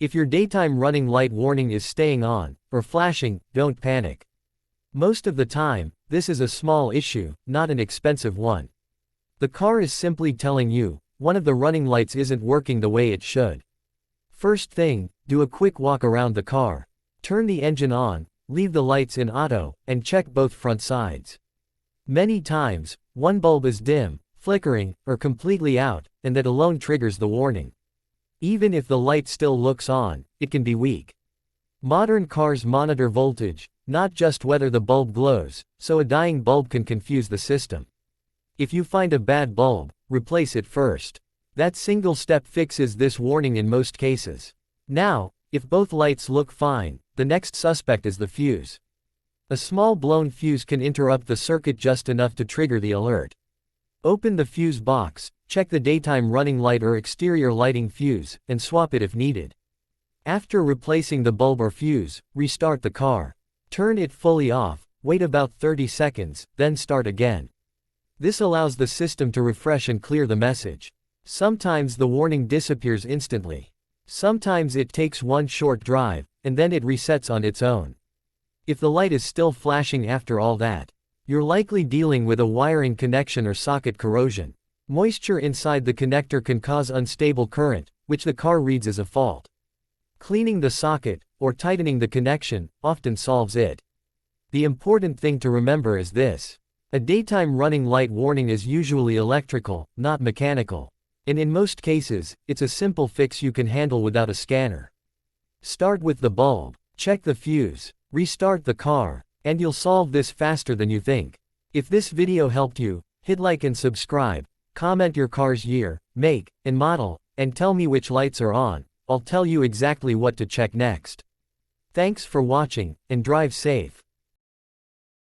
If your daytime running light warning is staying on, or flashing, don't panic. Most of the time, this is a small issue, not an expensive one. The car is simply telling you, one of the running lights isn't working the way it should. First thing, do a quick walk around the car. Turn the engine on, leave the lights in auto, and check both front sides. Many times, one bulb is dim, flickering, or completely out, and that alone triggers the warning. Even if the light still looks on, it can be weak. Modern cars monitor voltage, not just whether the bulb glows, so a dying bulb can confuse the system. If you find a bad bulb, replace it first. That single step fixes this warning in most cases. Now, if both lights look fine, the next suspect is the fuse. A small blown fuse can interrupt the circuit just enough to trigger the alert. Open the fuse box, check the daytime running light or exterior lighting fuse, and swap it if needed. After replacing the bulb or fuse, restart the car. Turn it fully off, wait about 30 seconds, then start again. This allows the system to refresh and clear the message. Sometimes the warning disappears instantly. Sometimes it takes one short drive, and then it resets on its own. If the light is still flashing after all that, you're likely dealing with a wiring connection or socket corrosion. Moisture inside the connector can cause unstable current, which the car reads as a fault. Cleaning the socket, or tightening the connection, often solves it. The important thing to remember is this. A daytime running light warning is usually electrical, not mechanical. And in most cases, it's a simple fix you can handle without a scanner. Start with the bulb, check the fuse, restart the car, and you'll solve this faster than you think. If this video helped you, hit like and subscribe, comment your car's year, make, and model, and tell me which lights are on. I'll tell you exactly what to check next. Thanks for watching, and drive safe.